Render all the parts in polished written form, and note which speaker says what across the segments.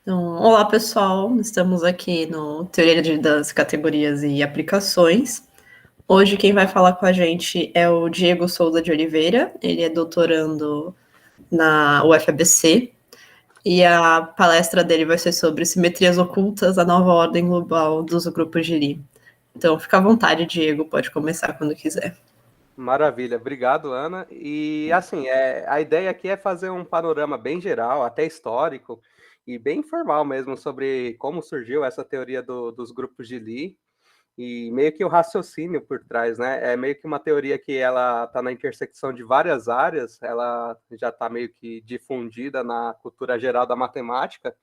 Speaker 1: Então, olá pessoal, estamos aqui no Teoria das Categorias e Aplicações. Hoje quem vai falar com a gente é o Diego Souza de Oliveira, ele é doutorando na UFABC e a palestra dele vai ser sobre simetrias ocultas, a nova ordem global dos grupos de Lie. Então fica à vontade, Diego, pode começar quando quiser.
Speaker 2: Maravilha, obrigado, Ana. E assim, a ideia aqui é fazer um panorama bem geral, até histórico, e bem informal mesmo, sobre como surgiu essa teoria dos grupos de Lie e meio que o raciocínio por trás, né? É meio que uma teoria que ela está na intersecção de várias áreas, ela já está meio que difundida na cultura geral da matemática,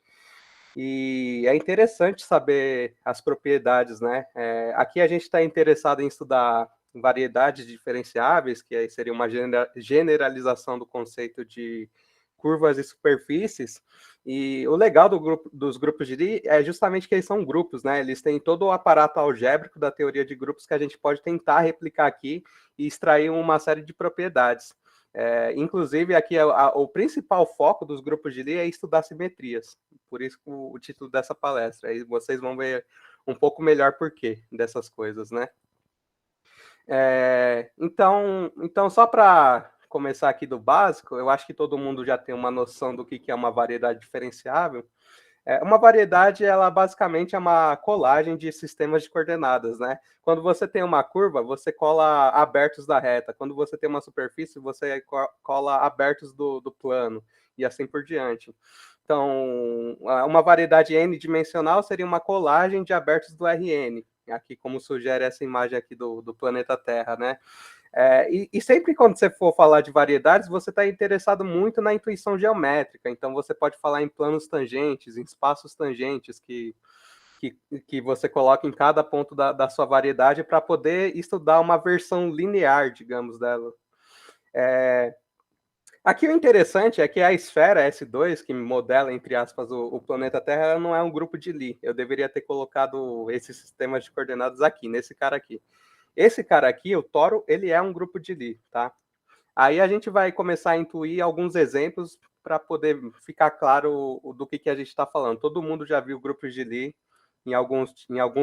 Speaker 2: e é interessante saber as propriedades, né? Aqui a gente está interessado em estudar variedades diferenciáveis, que aí seria uma generalização do conceito de curvas e superfícies. E o legal dos grupos de Lie é justamente que eles são grupos, né? Eles têm todo o aparato algébrico da teoria de grupos que a gente pode tentar replicar aqui e extrair uma série de propriedades. Inclusive, aqui o principal foco dos grupos de Lie é estudar simetrias. Por isso o título dessa palestra. Aí vocês vão ver um pouco melhor por quê dessas coisas, né? Então, só para começar aqui do básico, eu acho que todo mundo já tem uma noção do que é uma variedade diferenciável. Uma variedade, ela basicamente é uma colagem de sistemas de coordenadas, né? Quando você tem uma curva, você cola abertos da reta. Quando você tem uma superfície, você cola abertos do plano, e assim por diante. Então, uma variedade n-dimensional seria uma colagem de abertos do Rn, aqui como sugere essa imagem aqui do planeta Terra, né? E sempre quando você for falar de variedades, você está interessado muito na intuição geométrica. Então, você pode falar em planos tangentes, em espaços tangentes que você coloca em cada ponto da sua variedade para poder estudar uma versão linear, digamos, dela. Aqui o interessante é que a esfera S2, que modela, entre aspas, o planeta Terra, ela não é um grupo de Lie. Eu deveria ter colocado esses sistemas de coordenadas aqui, nesse cara aqui. Esse cara aqui, o toro, ele é um grupo de Lie, tá? Aí a gente vai começar a intuir alguns exemplos para poder ficar claro do que a gente está falando. Todo mundo já viu grupos de Lie em alguns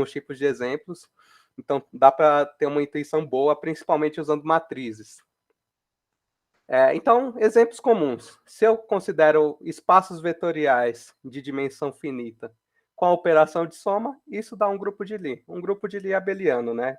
Speaker 2: tipos de exemplos, então dá para ter uma intuição boa, principalmente usando matrizes. Então, exemplos comuns. Se eu considero espaços vetoriais de dimensão finita com a operação de soma, isso dá um grupo de Lie. Um grupo de Lie abeliano, né?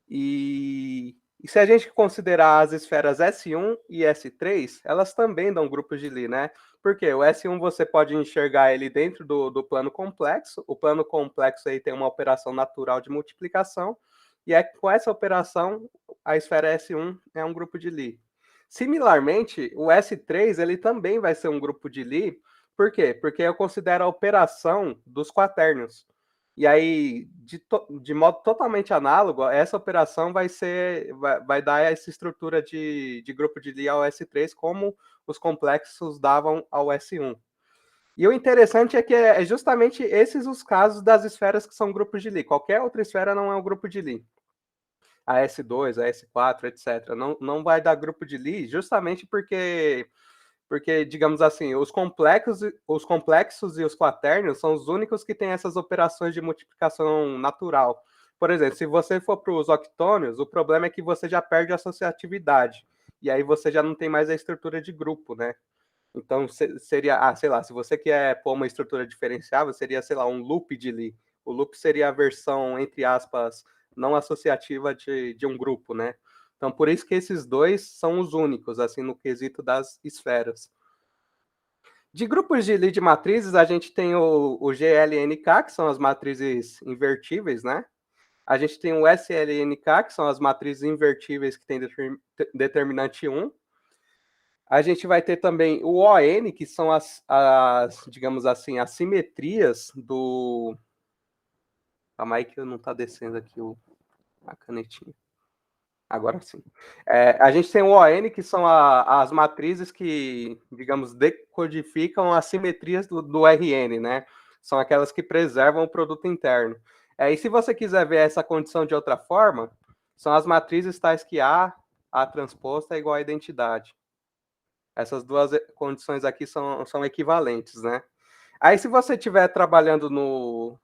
Speaker 2: E se a gente considerar as esferas S1 e S3, elas também dão grupos de Lie, né? Porque o S1 você pode enxergar ele dentro do plano complexo. O plano complexo aí tem uma operação natural de multiplicação. E com essa operação, a esfera S1 é um grupo de Lie. Similarmente, o S3 ele também vai ser um grupo de Lie. Por quê? Porque eu considero a operação dos quaternions. E aí, de modo totalmente análogo, essa operação vai dar essa estrutura de grupo de Lie ao S3, como os complexos davam ao S1. E o interessante é que é justamente esses os casos das esferas que são grupos de Lie. Qualquer outra esfera não é um grupo de Lie. A S2, a S4, etc. Não vai dar grupo de Lie justamente porque, digamos assim, os complexos e os quaternions são os únicos que têm essas operações de multiplicação natural. Por exemplo, se você for para os octônios, o problema é que você já perde a associatividade. E aí você já não tem mais a estrutura de grupo, né? Então, seria, sei lá, se você quer pôr uma estrutura diferenciável, seria, sei lá, um loop de Lie. O loop seria a versão, entre aspas, não associativa de um grupo, né? Então, por isso que esses dois são os únicos, assim, no quesito das esferas. De grupos de Lie de matrizes, a gente tem o GLNK, que são as matrizes invertíveis, né? A gente tem o SLNK, que são as matrizes invertíveis que tem determinante 1. A gente vai ter também o ON, que são digamos assim, as simetrias do... Calma aí que não está descendo aqui a canetinha. Agora sim. A gente tem o ON, que são as matrizes que, digamos, decodificam as simetrias do RN, né? São aquelas que preservam o produto interno. E se você quiser ver essa condição de outra forma, são as matrizes tais que A transposta é igual à identidade. Essas duas condições aqui são equivalentes, né? Aí, se você estiver trabalhando no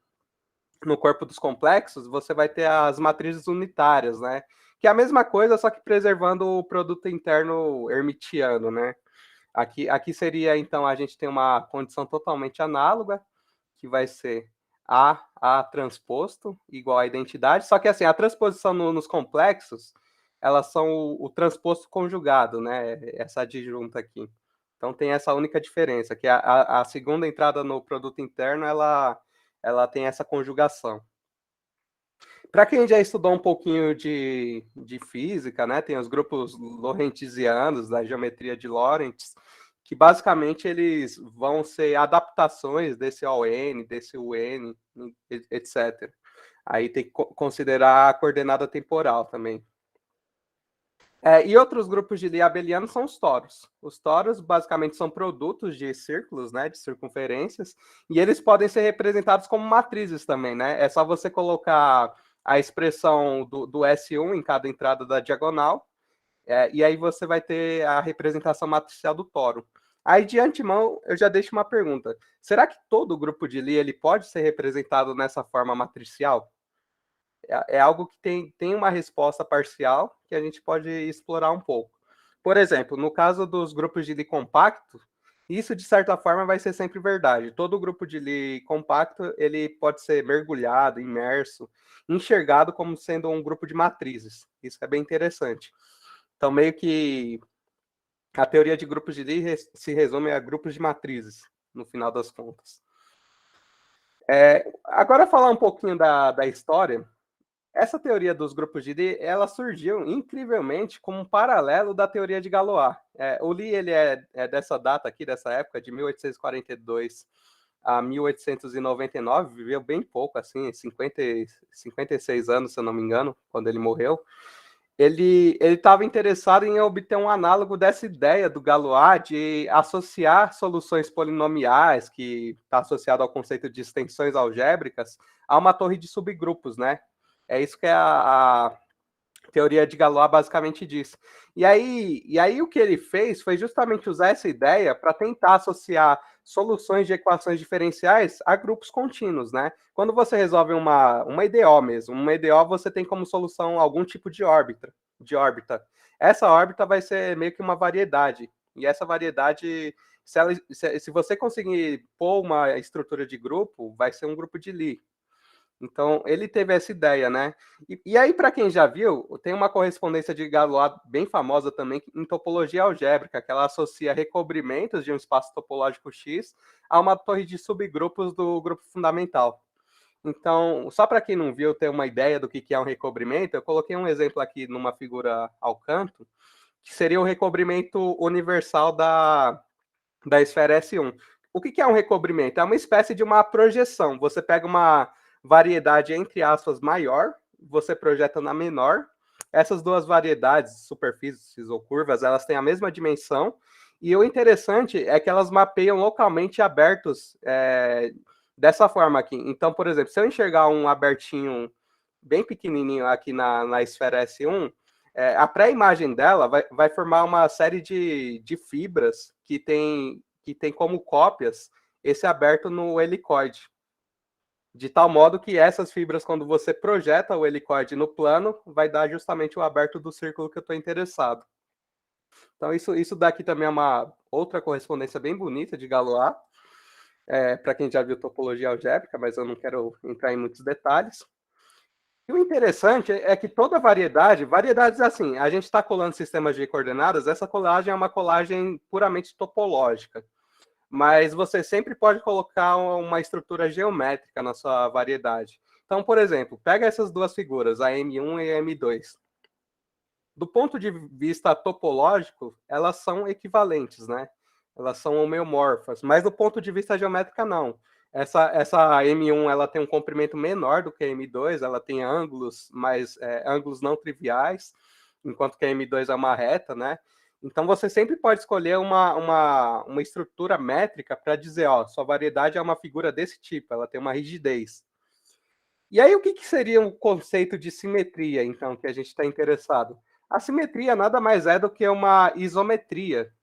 Speaker 2: corpo dos complexos, você vai ter as matrizes unitárias, né? Que é a mesma coisa, só que preservando o produto interno hermitiano, né? Aqui seria, então, a gente tem uma condição totalmente análoga, que vai ser A transposto igual à identidade, só que assim, a transposição nos complexos, elas são o transposto conjugado, né? Essa adjunta aqui. Então tem essa única diferença, que a segunda entrada no produto interno, ela tem essa conjugação. Para quem já estudou um pouquinho de física, né, tem os grupos lorentzianos, da geometria de Lorentz, que basicamente eles vão ser adaptações desse ON, desse UN, etc. Aí tem que considerar a coordenada temporal também. E outros grupos de Lie abelianos são os toros. Os toros basicamente são produtos de círculos, né, de circunferências, e eles podem ser representados como matrizes também, né? É só você colocar a expressão do S1 em cada entrada da diagonal, e aí você vai ter a representação matricial do toro. Aí, de antemão, eu já deixo uma pergunta. Será que todo grupo de Lie ele pode ser representado nessa forma matricial? É algo que tem uma resposta parcial que a gente pode explorar um pouco. Por exemplo, no caso dos grupos de Lie compacto, isso de certa forma vai ser sempre verdade. Todo grupo de Lie compacto ele pode ser mergulhado, imerso, enxergado como sendo um grupo de matrizes. Isso é bem interessante. Então, meio que a teoria de grupos de Lie se resume a grupos de matrizes, no final das contas. Agora, falar um pouquinho da história. Essa teoria dos grupos de Lie, ela surgiu incrivelmente como um paralelo da teoria de Galois. O Lie ele é dessa data aqui, dessa época, de 1842 a 1899, viveu bem pouco, assim, 56 anos, se eu não me engano, quando ele morreu. Ele estava interessado em obter um análogo dessa ideia do Galois de associar soluções polinomiais, que está associado ao conceito de extensões algébricas, a uma torre de subgrupos, né? É isso que a teoria de Galois basicamente diz. E aí o que ele fez foi justamente usar essa ideia para tentar associar soluções de equações diferenciais a grupos contínuos, né? Quando você resolve uma EDO mesmo, uma EDO você tem como solução algum tipo de órbita. Essa órbita vai ser meio que uma variedade. E essa variedade, se você conseguir pôr uma estrutura de grupo, vai ser um grupo de Lie. Então, ele teve essa ideia, né? E aí, para quem já viu, tem uma correspondência de Galois bem famosa também em topologia algébrica, que ela associa recobrimentos de um espaço topológico X a uma torre de subgrupos do grupo fundamental. Então, só para quem não viu ter uma ideia do que é um recobrimento, eu coloquei um exemplo aqui numa figura ao canto, que seria o recobrimento universal da esfera S1. O que é um recobrimento? É uma espécie de uma projeção. Você pega uma variedade, entre aspas, maior, você projeta na menor. Essas duas variedades, superfícies ou curvas, elas têm a mesma dimensão. E o interessante é que elas mapeiam localmente abertos dessa forma aqui. Então, por exemplo, se eu enxergar um abertinho bem pequenininho aqui na esfera S1, a pré-imagem dela vai formar uma série de fibras que tem como cópias esse aberto no helicoide. De tal modo que essas fibras, quando você projeta o helicoide no plano, vai dar justamente o aberto do círculo que eu estou interessado. Então, isso daqui também é uma outra correspondência bem bonita de Galois, para quem já viu topologia algébrica, mas eu não quero entrar em muitos detalhes. E o interessante é que toda variedades assim, a gente está colando sistemas de coordenadas, essa colagem é uma colagem puramente topológica, mas você sempre pode colocar uma estrutura geométrica na sua variedade. Então, por exemplo, pega essas duas figuras, a M1 e a M2. Do ponto de vista topológico, elas são equivalentes, né? Elas são homeomorfas, mas do ponto de vista geométrico, não. Essa M1 ela tem um comprimento menor do que a M2, ela tem ângulos, mas ângulos não triviais, enquanto que a M2 é uma reta, né? Então você sempre pode escolher uma estrutura métrica para dizer, ó, sua variedade é uma figura desse tipo, ela tem uma rigidez. E aí, o que seria um conceito de simetria, então, que a gente está interessado? A simetria nada mais é do que uma isometria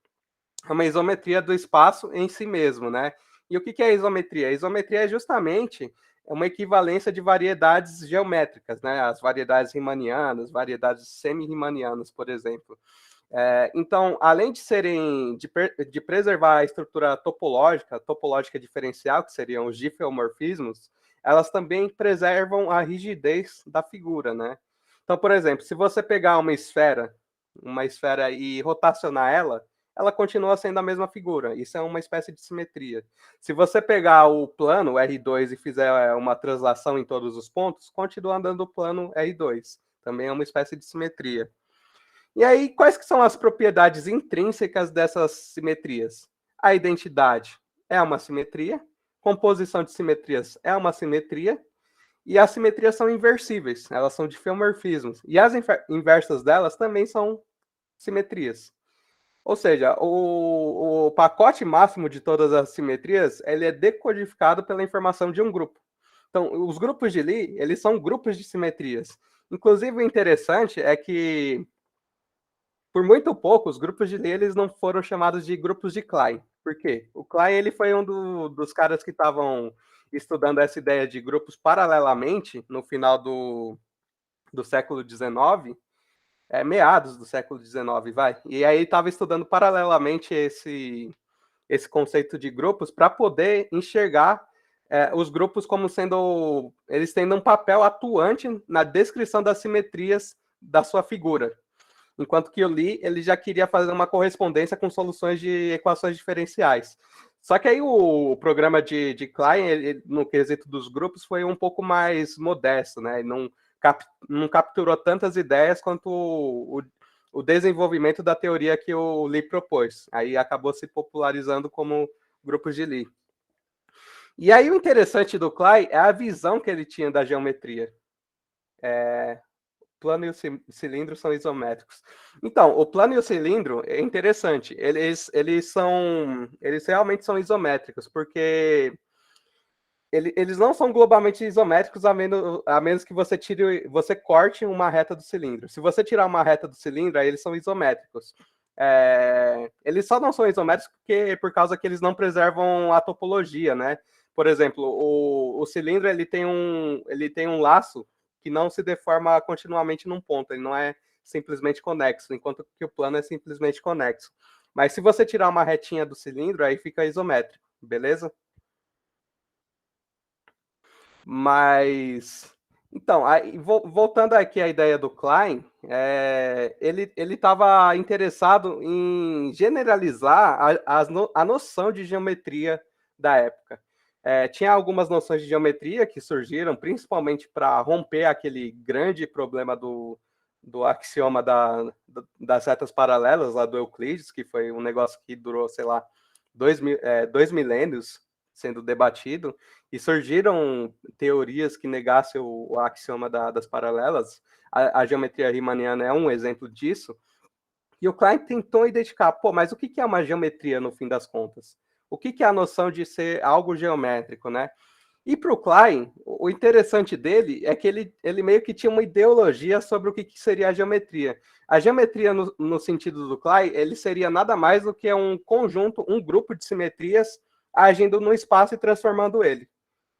Speaker 2: do espaço em si mesmo, né? E o que é isometria? A isometria é justamente uma equivalência de variedades geométricas, né? As variedades riemannianas, variedades semi-riemannianas, por exemplo. Então, além de serem de preservar a estrutura topológica diferencial, que seriam os difeomorfismos, elas também preservam a rigidez da figura, né? Então, por exemplo, se você pegar uma esfera e rotacionar ela, ela continua sendo a mesma figura. Isso é uma espécie de simetria. Se você pegar o plano R2 e fizer uma translação em todos os pontos, continua andando o plano R2. Também é uma espécie de simetria. E aí, quais que são as propriedades intrínsecas dessas simetrias? A identidade é uma simetria, composição de simetrias é uma simetria, e as simetrias são inversíveis, elas são difeomorfismos. E as inversas delas também são simetrias. Ou seja, o pacote máximo de todas as simetrias, ele é decodificado pela informação de um grupo. Então, os grupos de Lie, eles são grupos de simetrias. Inclusive, o interessante é que, por muito pouco, os grupos de Lie eles não foram chamados de grupos de Klein. Por quê? O Klein ele foi um dos caras que estavam estudando essa ideia de grupos paralelamente no final do século XIX, meados do século XIX, vai. E aí estava estudando paralelamente esse conceito de grupos para poder enxergar os grupos como sendo, eles tendo um papel atuante na descrição das simetrias da sua figura. Enquanto que o Lie, ele já queria fazer uma correspondência com soluções de equações diferenciais. Só que aí o programa de Klein, ele, no quesito dos grupos, foi um pouco mais modesto, né? Ele não capturou tantas ideias quanto o desenvolvimento da teoria que o Lie propôs. Aí acabou se popularizando como grupos de Lie. E aí o interessante do Klein é a visão que ele tinha da geometria. Plano e o cilindro são isométricos. Então, o plano e o cilindro é interessante. Eles realmente são isométricos, porque eles não são globalmente isométricos a menos que você corte uma reta do cilindro. Se você tirar uma reta do cilindro, aí eles são isométricos. Eles só não são isométricos por causa que eles não preservam a topologia, né? Por exemplo, o cilindro ele tem um laço que não se deforma continuamente num ponto, ele não é simplesmente conexo, enquanto que o plano é simplesmente conexo. Mas se você tirar uma retinha do cilindro, aí fica isométrico, beleza? Mas, então, aí, voltando aqui à ideia do Klein, ele estava interessado em generalizar a noção de geometria da época. Tinha algumas noções de geometria que surgiram, principalmente para romper aquele grande problema do axioma das retas paralelas, lá do Euclides, que foi um negócio que durou, sei lá, 2 milênios sendo debatido, e surgiram teorias que negassem o axioma das paralelas. A geometria riemanniana é um exemplo disso. E o Klein tentou identificar, mas o que é uma geometria no fim das contas? O que é a noção de ser algo geométrico, né? E para o Klein, o interessante dele é que ele meio que tinha uma ideologia sobre o que seria a geometria. A geometria, no sentido do Klein, ele seria nada mais do que um conjunto, um grupo de simetrias agindo no espaço e transformando ele.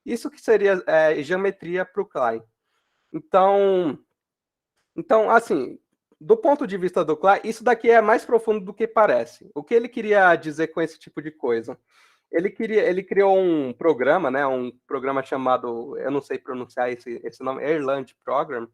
Speaker 2: Isso que seria geometria para o Klein. Então, assim, do ponto de vista do Klein, isso daqui é mais profundo do que parece. O que ele queria dizer com esse tipo de coisa? Ele criou um programa, né? Um programa chamado, eu não sei pronunciar esse nome, Erlang Program,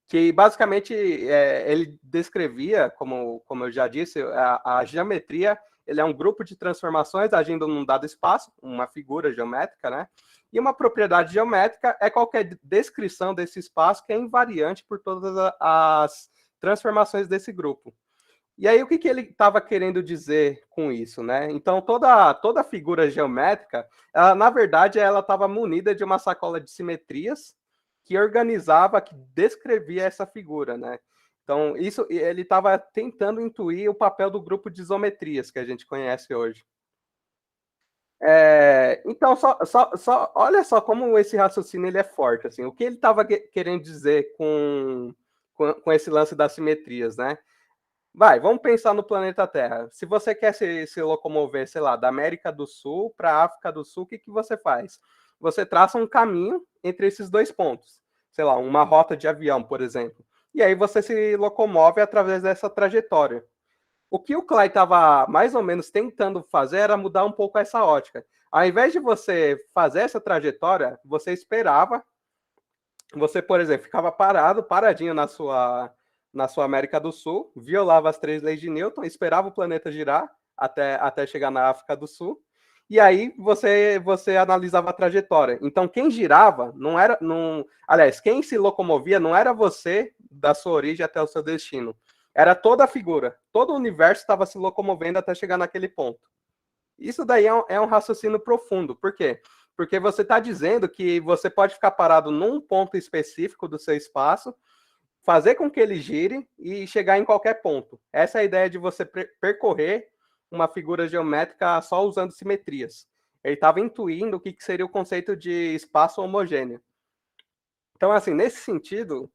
Speaker 2: que basicamente ele descrevia, como eu já disse, a geometria. Ele é um grupo de transformações agindo num dado espaço, uma figura geométrica, né? E uma propriedade geométrica é qualquer descrição desse espaço que é invariante por todas as transformações desse grupo. E aí, o que ele estava querendo dizer com isso, né? Então, toda figura geométrica, na verdade, ela estava munida de uma sacola de simetrias que organizava, que descrevia essa figura, né? Então, ele estava tentando intuir o papel do grupo de isometrias que a gente conhece hoje. Então, olha só como esse raciocínio ele é forte. Assim, o que ele estava querendo dizer com esse lance das simetrias, né? Vamos pensar no planeta Terra. Se você quer se locomover, sei lá, da América do Sul para a África do Sul, o que você faz? Você traça um caminho entre esses dois pontos. Sei lá, uma rota de avião, por exemplo. E aí você se locomove através dessa trajetória. O que o Clay estava mais ou menos tentando fazer era mudar um pouco essa ótica. Ao invés de você fazer essa trajetória, você esperava, você, por exemplo, ficava paradinho na sua América do Sul, violava as 3 leis de Newton, esperava o planeta girar até chegar na África do Sul, e aí você analisava a trajetória. Então, quem girava não era. Não, aliás, quem se locomovia não era você da sua origem até o seu destino. Era toda a figura. Todo o universo estava se locomovendo até chegar naquele ponto. Isso daí é um raciocínio profundo. Por quê? Porque você está dizendo que você pode ficar parado num ponto específico do seu espaço, fazer com que ele gire e chegar em qualquer ponto. Essa é a ideia de você percorrer uma figura geométrica só usando simetrias. Ele estava intuindo o que seria o conceito de espaço homogêneo. Então, assim, nesse sentido,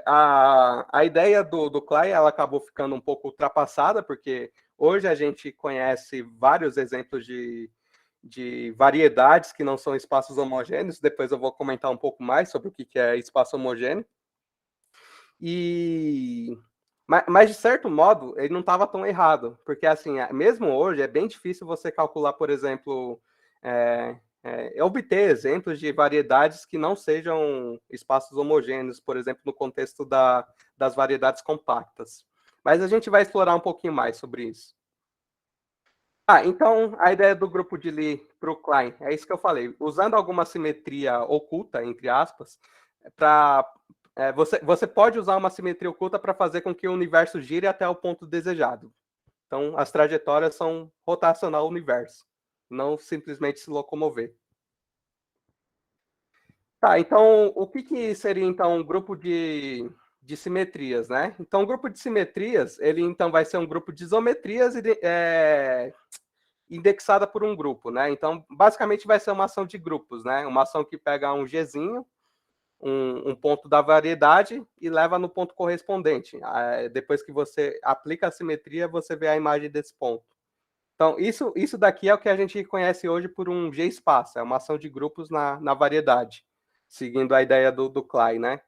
Speaker 2: a ideia do Clay ela acabou ficando um pouco ultrapassada, porque hoje a gente conhece vários exemplos de variedades que não são espaços homogêneos. Depois eu vou comentar um pouco mais sobre o que é espaço homogêneo. Mas, de certo modo, ele não estava tão errado, porque, assim, mesmo hoje, é bem difícil você calcular, por exemplo, obter exemplos de variedades que não sejam espaços homogêneos, por exemplo, no contexto das variedades compactas. Mas a gente vai explorar um pouquinho mais sobre isso. Então, a ideia do grupo de Lie para o Klein, é isso que eu falei. Usando alguma simetria oculta, entre aspas, você pode usar uma simetria oculta para fazer com que o universo gire até o ponto desejado. Então, as trajetórias são rotacional ao universo, não simplesmente se locomover. Então, o que seria, então, um grupo de simetrias, né? Então, o grupo de simetrias, ele, então, vai ser um grupo de isometrias indexada por um grupo, né? Então, basicamente, vai ser uma ação de grupos, né? Uma ação que pega um Gzinho, um ponto da variedade e leva no ponto correspondente. Depois que você aplica a simetria, você vê a imagem desse ponto. Então, isso daqui é o que a gente conhece hoje por um G-espaço, é uma ação de grupos na variedade, seguindo a ideia do Clay, né?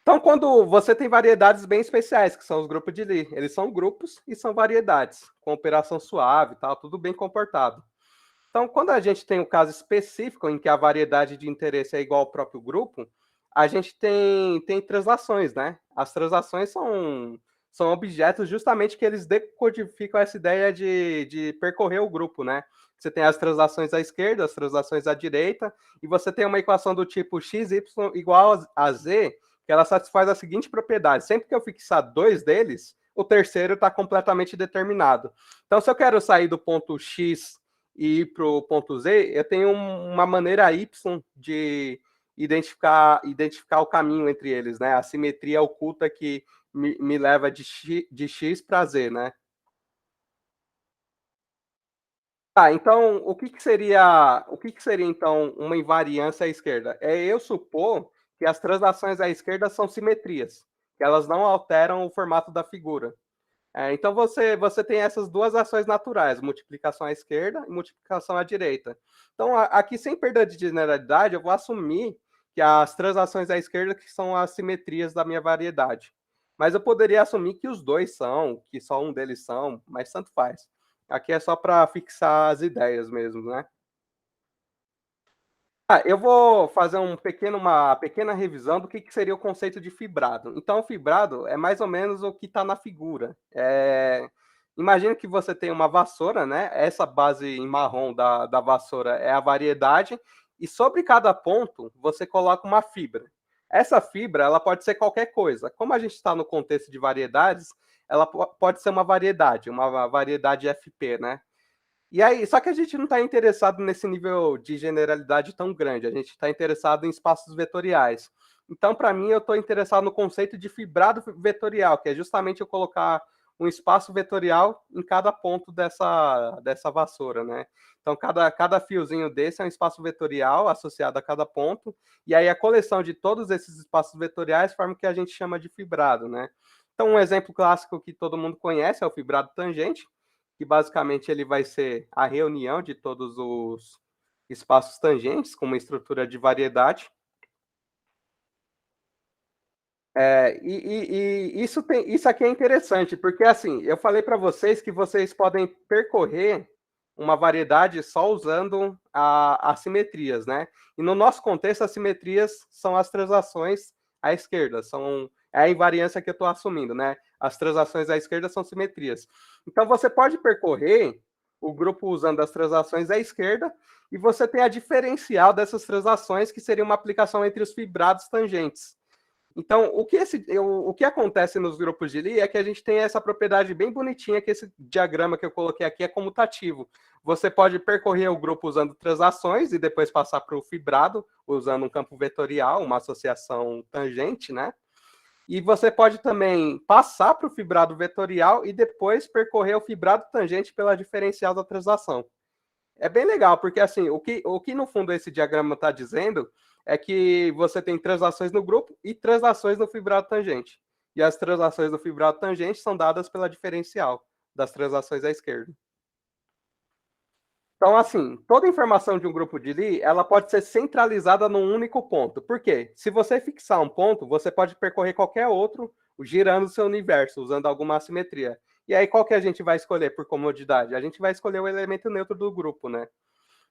Speaker 2: Então, quando você tem variedades bem especiais, que são os grupos de Lie, eles são grupos e são variedades, com operação suave e tal, tudo bem comportado. Então, quando a gente tem um caso específico em que a variedade de interesse é igual ao próprio grupo, a gente tem translações, né? As translações são objetos justamente que eles decodificam essa ideia de percorrer o grupo, né? Você tem as translações à esquerda, as translações à direita, e você tem uma equação do tipo xy igual a z, que ela satisfaz a seguinte propriedade. Sempre que eu fixar dois deles, o terceiro está completamente determinado. Então, se eu quero sair do ponto x e ir para o ponto Z, eu tenho uma maneira Y de identificar o caminho entre eles, né? A simetria oculta que me leva de X para Z, né? Então, o que seria então uma invariância à esquerda? É eu supor que as translações à esquerda são simetrias, que elas não alteram o formato da figura. Então você tem essas duas ações naturais, multiplicação à esquerda e multiplicação à direita. Então, aqui, sem perda de generalidade, eu vou assumir que as translações à esquerda que são as simetrias da minha variedade. Mas eu poderia assumir que os dois são, que só um deles são, mas tanto faz. Aqui é só para fixar as ideias mesmo, né? Eu vou fazer uma pequena revisão do que seria o conceito de fibrado. Então, o fibrado é mais ou menos o que está na figura. Imagina que você tem uma vassoura, né? Essa base em marrom da vassoura é a variedade, e sobre cada ponto você coloca uma fibra. Essa fibra ela pode ser qualquer coisa. Como a gente está no contexto de variedades, ela pode ser uma variedade FP, né? E aí, só que a gente não está interessado nesse nível de generalidade tão grande, a gente está interessado em espaços vetoriais. Então, para mim, eu estou interessado no conceito de fibrado vetorial, que é justamente eu colocar um espaço vetorial em cada ponto dessa vassoura, né? Então, cada fiozinho desse é um espaço vetorial associado a cada ponto, e aí a coleção de todos esses espaços vetoriais forma o que a gente chama de fibrado, né? Então, um exemplo clássico que todo mundo conhece é o fibrado tangente, que basicamente ele vai ser a reunião de todos os espaços tangentes com uma estrutura de variedade. Isso aqui é interessante, porque assim, eu falei para vocês que vocês podem percorrer uma variedade só usando as simetrias, né? E no nosso contexto, as simetrias são as translações à esquerda, é a invariância que eu estou assumindo, né? As translações à esquerda são simetrias. Então, você pode percorrer o grupo usando as translações à esquerda, e você tem a diferencial dessas translações, que seria uma aplicação entre os fibrados tangentes. Então, o que acontece nos grupos de Lie é que a gente tem essa propriedade bem bonitinha, que esse diagrama que eu coloquei aqui é comutativo. Você pode percorrer o grupo usando translações e depois passar para o fibrado, usando um campo vetorial, uma associação tangente, né? E você pode também passar para o fibrado vetorial e depois percorrer o fibrado tangente pela diferencial da translação. É bem legal, porque assim, o que no fundo esse diagrama está dizendo é que você tem translações no grupo e translações no fibrado tangente. E as translações do fibrado tangente são dadas pela diferencial das translações à esquerda. Então, assim, toda informação de um grupo de Lie, ela pode ser centralizada num único ponto. Por quê? Se você fixar um ponto, você pode percorrer qualquer outro girando o seu universo, usando alguma assimetria. E aí, qual que a gente vai escolher por comodidade? A gente vai escolher o elemento neutro do grupo, né?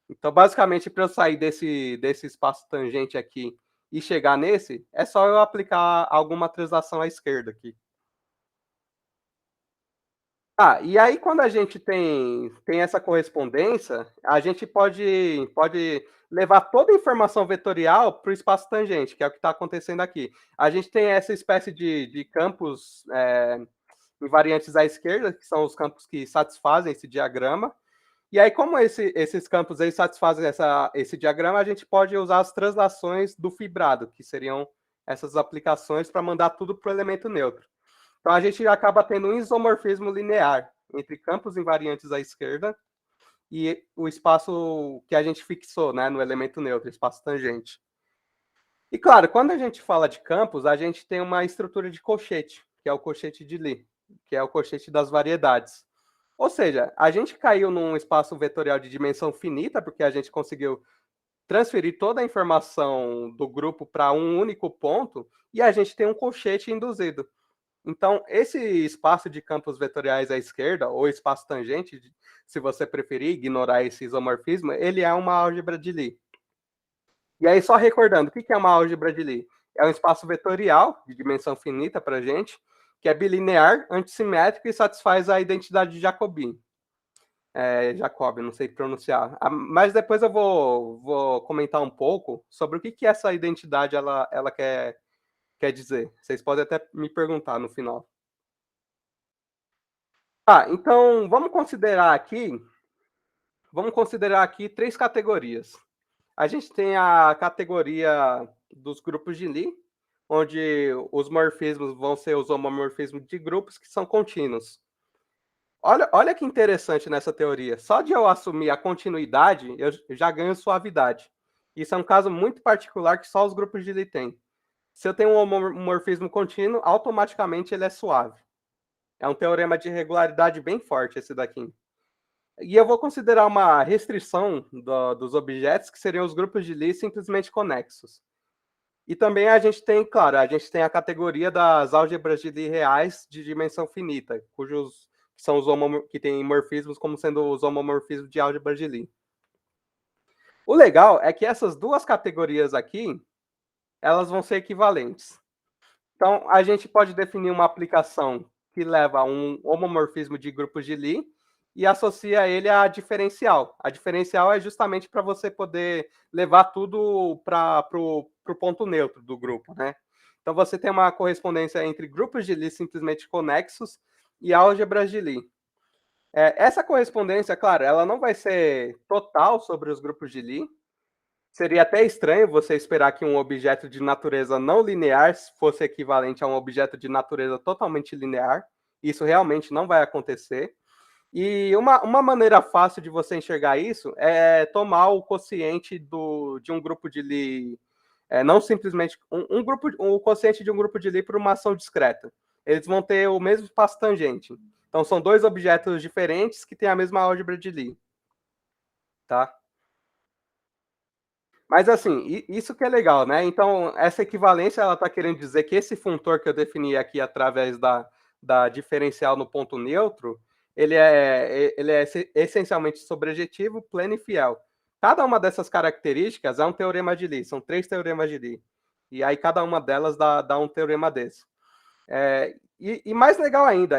Speaker 2: Então, basicamente, para eu sair desse espaço tangente aqui e chegar nesse, é só eu aplicar alguma translação à esquerda aqui. E aí quando a gente tem essa correspondência, a gente pode levar toda a informação vetorial para o espaço tangente, que é o que está acontecendo aqui. A gente tem essa espécie de campos invariantes à esquerda, que são os campos que satisfazem esse diagrama. E aí, como esses campos aí satisfazem esse diagrama, a gente pode usar as translações do fibrado, que seriam essas aplicações para mandar tudo para o elemento neutro. Então, a gente acaba tendo um isomorfismo linear entre campos invariantes à esquerda e o espaço que a gente fixou, né, no elemento neutro, espaço tangente. E, claro, quando a gente fala de campos, a gente tem uma estrutura de colchete, que é o colchete de Lie, que é o colchete das variedades. Ou seja, a gente caiu num espaço vetorial de dimensão finita, porque a gente conseguiu transferir toda a informação do grupo para um único ponto, e a gente tem um colchete induzido. Então, esse espaço de campos vetoriais à esquerda, ou espaço tangente, se você preferir ignorar esse isomorfismo, ele é uma álgebra de Lie. E aí, só recordando, o que é uma álgebra de Lie? É um espaço vetorial, de dimensão finita para a gente, que é bilinear, antissimétrico e satisfaz a identidade de Jacobi. Jacobi, não sei pronunciar. Mas depois eu vou comentar um pouco sobre o que essa identidade ela quer dizer. Vocês podem até me perguntar no final. Então vamos considerar aqui 3 categorias. A gente tem a categoria dos grupos de Lie, onde os morfismos vão ser os homomorfismos de grupos que são contínuos. Olha que interessante nessa teoria. Só de eu assumir a continuidade, eu já ganho suavidade. Isso é um caso muito particular que só os grupos de Lie têm. Se eu tenho um homomorfismo contínuo, automaticamente ele é suave. É um teorema de regularidade bem forte esse daqui. E eu vou considerar uma restrição dos objetos, que seriam os grupos de Lie simplesmente conexos. E também a gente tem a categoria das álgebras de Lie reais de dimensão finita, cujos são os que têm morfismos como sendo os homomorfismos de álgebras de Lie. O legal é que essas duas categorias aqui, elas vão ser equivalentes. Então, a gente pode definir uma aplicação que leva a um homomorfismo de grupos de Lie e associa ele à diferencial. A diferencial é justamente para você poder levar tudo para o ponto neutro do grupo, né? Então, você tem uma correspondência entre grupos de Lie simplesmente conexos e álgebras de Lie. Essa correspondência, claro, ela não vai ser total sobre os grupos de Lie. Seria até estranho você esperar que um objeto de natureza não linear fosse equivalente a um objeto de natureza totalmente linear. Isso realmente não vai acontecer. E uma maneira fácil de você enxergar isso é tomar o quociente de um grupo de Lie, não simplesmente o quociente de um grupo de Lie por uma ação discreta. eles vão ter o mesmo espaço tangente. Então, são dois objetos diferentes que têm a mesma álgebra de Lie. Tá? Mas, assim, isso que é legal, né? Então, essa equivalência, ela está querendo dizer que esse funtor que eu defini aqui através da diferencial no ponto neutro, ele é essencialmente sobrejetivo, pleno e fiel. Cada uma dessas características é um teorema de Lie, são 3 teoremas de Lie. E aí, cada uma delas dá um teorema desse. E mais legal ainda,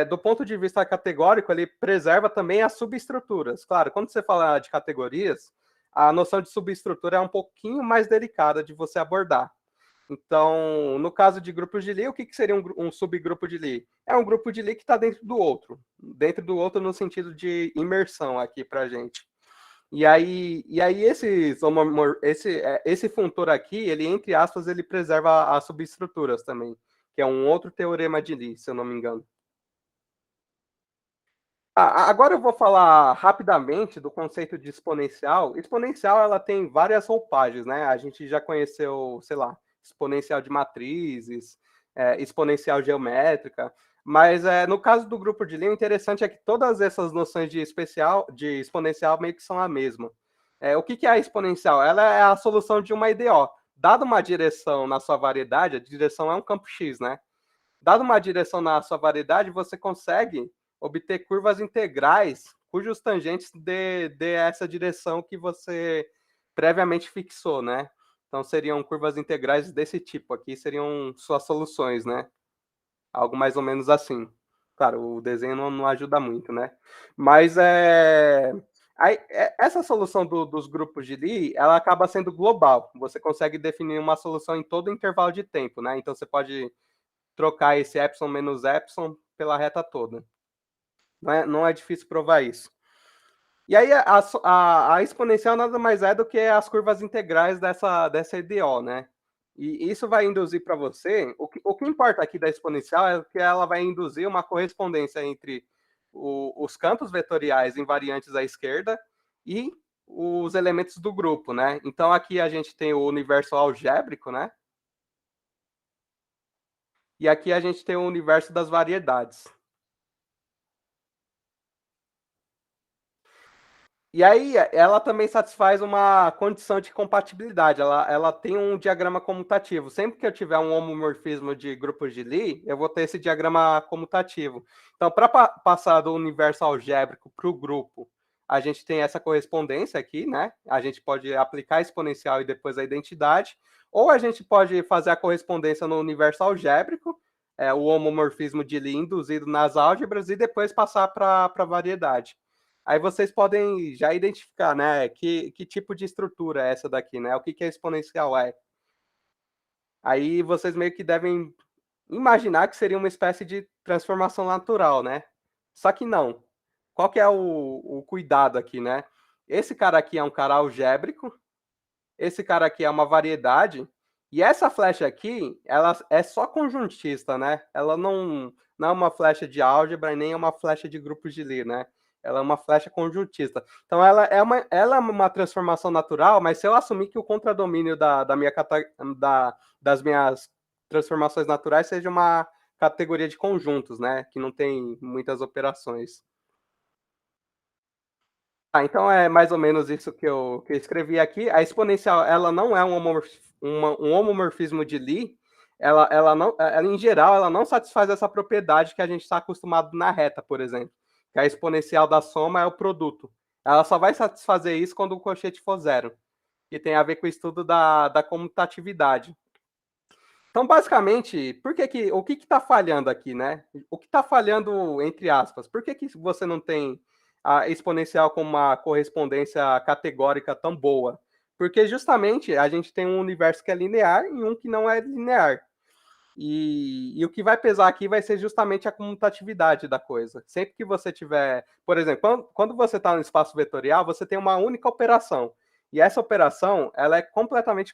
Speaker 2: do ponto de vista categórico, ele preserva também as subestruturas. Claro, quando você fala de categorias, a noção de subestrutura é um pouquinho mais delicada de você abordar. Então, no caso de grupos de Lie, o que seria um subgrupo de Lie? É um grupo de Lie que está dentro do outro no sentido de imersão aqui para a gente. E aí esse funtor aqui, ele, entre aspas, ele preserva as subestruturas também, que é um outro teorema de Lie, se eu não me engano. Agora eu vou falar rapidamente do conceito de exponencial. Exponencial, ela tem várias roupagens, né? A gente já conheceu, sei lá, exponencial de matrizes, exponencial geométrica, mas no caso do grupo de Lie, o interessante é que todas essas noções de exponencial meio que são a mesma. O que é a exponencial? Ela é a solução de uma EDO. Dada uma direção na sua variedade, a direção é um campo X, né? Dada uma direção na sua variedade, você consegue obter curvas integrais cujos tangentes dê essa direção que você previamente fixou, né? Então, seriam curvas integrais desse tipo aqui, seriam suas soluções, né? Algo mais ou menos assim. Claro, o desenho não ajuda muito, né? Mas essa solução dos grupos de Lie, ela acaba sendo global. Você consegue definir uma solução em todo o intervalo de tempo, né? Então, você pode trocar esse epsilon menos epsilon pela reta toda. Não é difícil provar isso. E aí a exponencial nada mais é do que as curvas integrais dessa EDO, né? E isso vai induzir para você, o que importa aqui da exponencial é que ela vai induzir uma correspondência entre os campos vetoriais invariantes à esquerda e os elementos do grupo, né? Então aqui a gente tem o universo algébrico, né? E aqui a gente tem o universo das variedades. E aí, ela também satisfaz uma condição de compatibilidade. Ela tem um diagrama comutativo. Sempre que eu tiver um homomorfismo de grupos de Lie, eu vou ter esse diagrama comutativo. Então, para passar do universo algébrico para o grupo, a gente tem essa correspondência aqui, né? A gente pode aplicar a exponencial e depois a identidade. Ou a gente pode fazer a correspondência no universo algébrico, o homomorfismo de Lie induzido nas álgebras, e depois passar para a variedade. Aí vocês podem já identificar, né, que tipo de estrutura é essa daqui, né? O que a exponencial é. Aí vocês meio que devem imaginar que seria uma espécie de transformação natural, né? Só que não. Qual que é o cuidado aqui, né? Esse cara aqui é um cara algébrico, esse cara aqui é uma variedade, e essa flecha aqui, ela é só conjuntista, né? Ela não é uma flecha de álgebra e nem é uma flecha de grupos de Lie, né? Ela é uma flecha conjuntista. Então, ela é uma transformação natural, mas se eu assumir que o contradomínio das minhas transformações naturais seja uma categoria de conjuntos, né? Que não tem muitas operações. Então é mais ou menos isso que eu escrevi aqui. A exponencial, ela não é um homomorfismo de Lie. Em geral, ela não satisfaz essa propriedade que a gente está acostumado na reta, por exemplo. Que a exponencial da soma é o produto. Ela só vai satisfazer isso quando o quociente for zero. Que tem a ver com o estudo da comutatividade. Então, basicamente, o que está falhando aqui, né? O que está falhando, entre aspas? Por que você não tem a exponencial com uma correspondência categórica tão boa? Porque justamente a gente tem um universo que é linear e um que não é linear. E o que vai pesar aqui vai ser justamente a comutatividade da coisa. Sempre que você tiver, por exemplo, quando você está no espaço vetorial, você tem uma única operação. E essa operação, ela é completamente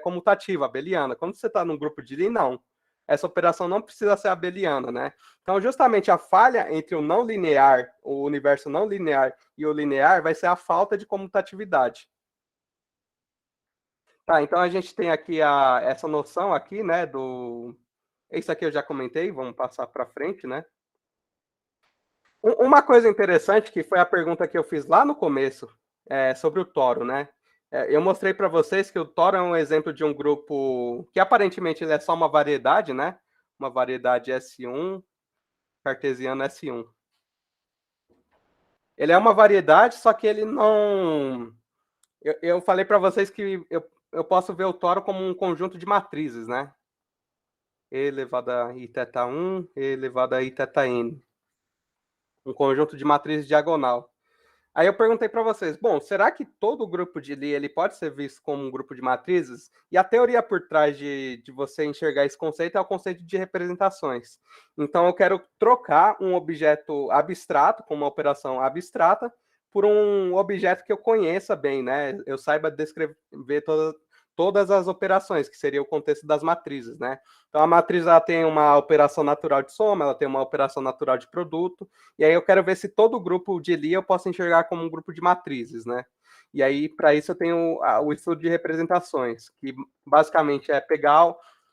Speaker 2: comutativa, abeliana. Quando você está num grupo de Lie, não. Essa operação não precisa ser abeliana, né? Então, justamente a falha entre o não linear, o universo não linear e o linear vai ser a falta de comutatividade. Tá, então a gente tem aqui essa noção aqui, né, Isso aqui eu já comentei, vamos passar para frente, né? Uma coisa interessante, que foi a pergunta que eu fiz lá no começo, sobre o toro, né? Eu mostrei para vocês que o toro é um exemplo de um grupo que aparentemente ele é só uma variedade, né? Uma variedade S1, cartesiano S1. Ele é uma variedade, só que ele não... Eu falei para vocês que eu posso ver o toro como um conjunto de matrizes, né? E elevado a i θ 1, e elevado a i θ n. Um conjunto de matrizes diagonal. Aí eu perguntei para vocês, bom, será que todo grupo de Lie ele pode ser visto como um grupo de matrizes? E a teoria por trás de você enxergar esse conceito é o conceito de representações. Então eu quero trocar um objeto abstrato, com uma operação abstrata, por um objeto que eu conheça bem, né? Eu saiba descrever todas as operações, que seria o contexto das matrizes, né? Então a matriz ela tem uma operação natural de soma, ela tem uma operação natural de produto, e aí eu quero ver se todo grupo de Lie eu posso enxergar como um grupo de matrizes, né? E aí, para isso, eu tenho o estudo de representações, que basicamente é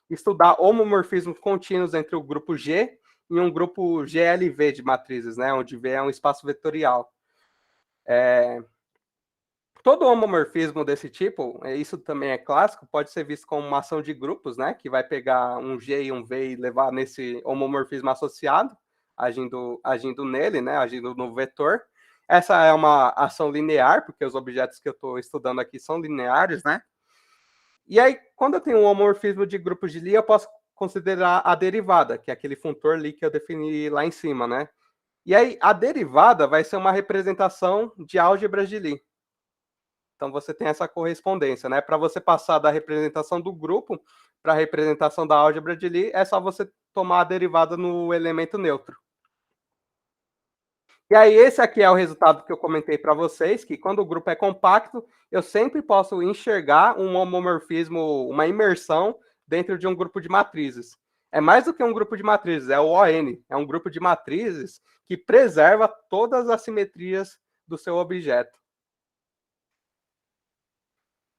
Speaker 2: estudar homomorfismos contínuos entre o grupo G e um grupo GLV de matrizes, né? Onde V é um espaço vetorial. Todo homomorfismo desse tipo, isso também é clássico, pode ser visto como uma ação de grupos, né? Que vai pegar um G e um V e levar nesse homomorfismo associado, agindo nele, né? Agindo no vetor. Essa é uma ação linear, porque os objetos que eu estou estudando aqui são lineares, né? E aí, quando eu tenho um homomorfismo de grupos de Lie, eu posso considerar a derivada, que é aquele funtor Lie que eu defini lá em cima, né? E aí, a derivada vai ser uma representação de álgebras de Lie. Então você tem essa correspondência, né? Para você passar da representação do grupo para a representação da álgebra de Lie, é só você tomar a derivada no elemento neutro. E aí esse aqui é o resultado que eu comentei para vocês, que quando o grupo é compacto, eu sempre posso enxergar um homomorfismo, uma imersão dentro de um grupo de matrizes. É mais do que um grupo de matrizes, é o ON, é um grupo de matrizes que preserva todas as simetrias do seu objeto.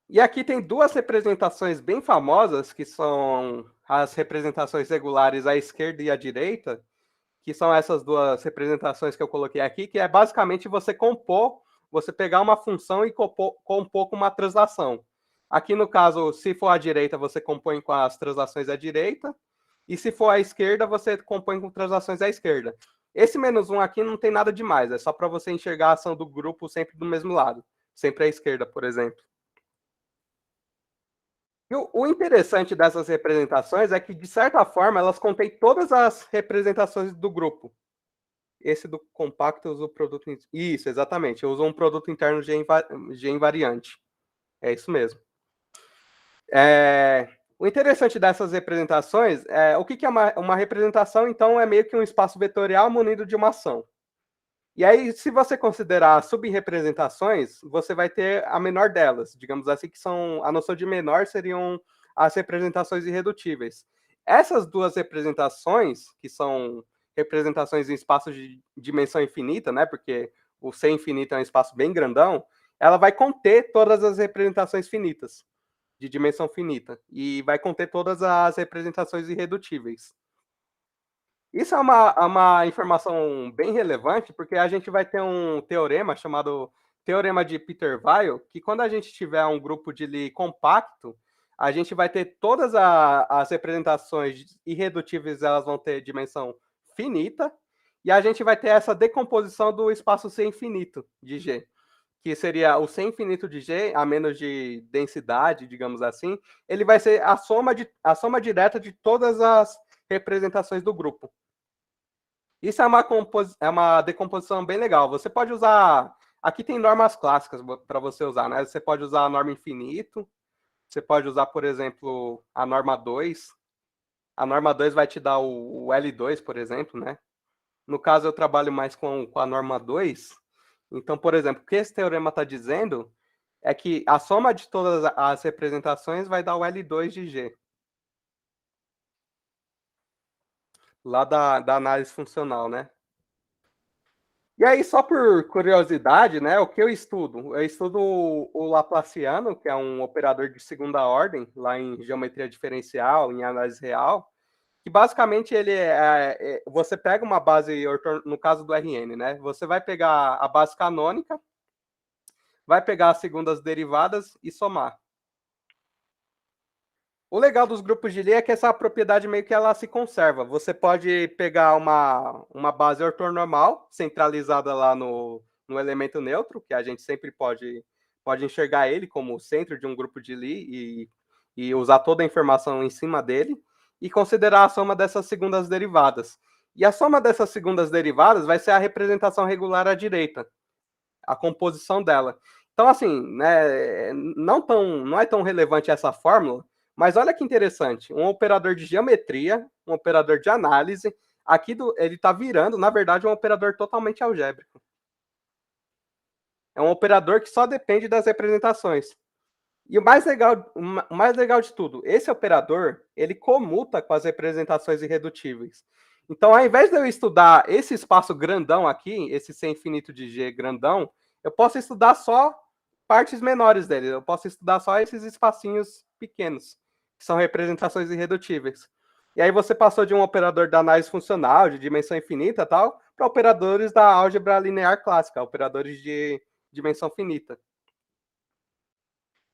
Speaker 2: E aqui tem duas representações bem famosas, que são as representações regulares à esquerda e à direita, que são essas duas representações que eu coloquei aqui, que é basicamente você pegar uma função e compor com uma translação. Aqui no caso, se for à direita, você compõe com as translações à direita, e se for à esquerda, você compõe com translações à esquerda. Esse -1 aqui não tem nada demais, é só para você enxergar a ação do grupo sempre do mesmo lado, sempre à esquerda, por exemplo. E o interessante dessas representações é que, de certa forma, elas contêm todas as representações do grupo. Esse do compacto usa o produto... Isso, exatamente. Eu uso um produto interno G invariante. É isso mesmo. O interessante dessas representações é o que é uma representação, então, é meio que um espaço vetorial munido de uma ação. E aí, se você considerar subrepresentações, você vai ter a menor delas. Digamos assim, que são a noção de menor seriam as representações irredutíveis. Essas duas representações, que são representações em espaços de dimensão infinita, né? Porque o C infinito é um espaço bem grandão, ela vai conter todas as representações finitas, de dimensão finita, e vai conter todas as representações irredutíveis. Isso é uma informação bem relevante, porque a gente vai ter um teorema chamado Teorema de Peter-Weyl, que quando a gente tiver um grupo de Lie compacto, a gente vai ter todas as representações irredutíveis, elas vão ter dimensão finita, e a gente vai ter essa decomposição do espaço C infinito de G, que seria o C infinito de G, a menos de densidade, digamos assim, ele vai ser a soma direta de todas as representações do grupo. Isso é uma decomposição bem legal. Você pode usar... Aqui tem normas clássicas para você usar, né? Você pode usar a norma infinito, você pode usar, por exemplo, a norma 2. A norma 2 vai te dar o L2, por exemplo, né? No caso, eu trabalho mais com a norma 2. Então, por exemplo, o que esse teorema está dizendo é que a soma de todas as representações vai dar o L2 de G. Lá da análise funcional, né? E aí, só por curiosidade, né, o que eu estudo? Eu estudo o Laplaciano, que é um operador de segunda ordem, lá em geometria diferencial, em análise real. que basicamente você pega uma base, no caso do RN, né? Você vai pegar a base canônica, vai pegar as segundas derivadas e somar. O legal dos grupos de Lie é que essa propriedade meio que ela se conserva. Você pode pegar uma base ortonormal, centralizada lá no elemento neutro, que a gente sempre pode enxergar ele como o centro de um grupo de Lie e usar toda a informação em cima dele, e considerar a soma dessas segundas derivadas. E a soma dessas segundas derivadas vai ser a representação regular à direita, a composição dela. Então, assim, né, não é tão relevante essa fórmula, mas olha que interessante, um operador de geometria, um operador de análise, ele está virando, na verdade, um operador totalmente algébrico. É um operador que só depende das representações. E o mais legal de tudo, esse operador, ele comuta com as representações irredutíveis. Então, ao invés de eu estudar esse espaço grandão aqui, esse C infinito de G grandão, eu posso estudar só partes menores dele. Eu posso estudar só esses espacinhos pequenos, que são representações irredutíveis. E aí você passou de um operador da análise funcional, de dimensão infinita tal, para operadores da álgebra linear clássica, operadores de dimensão finita.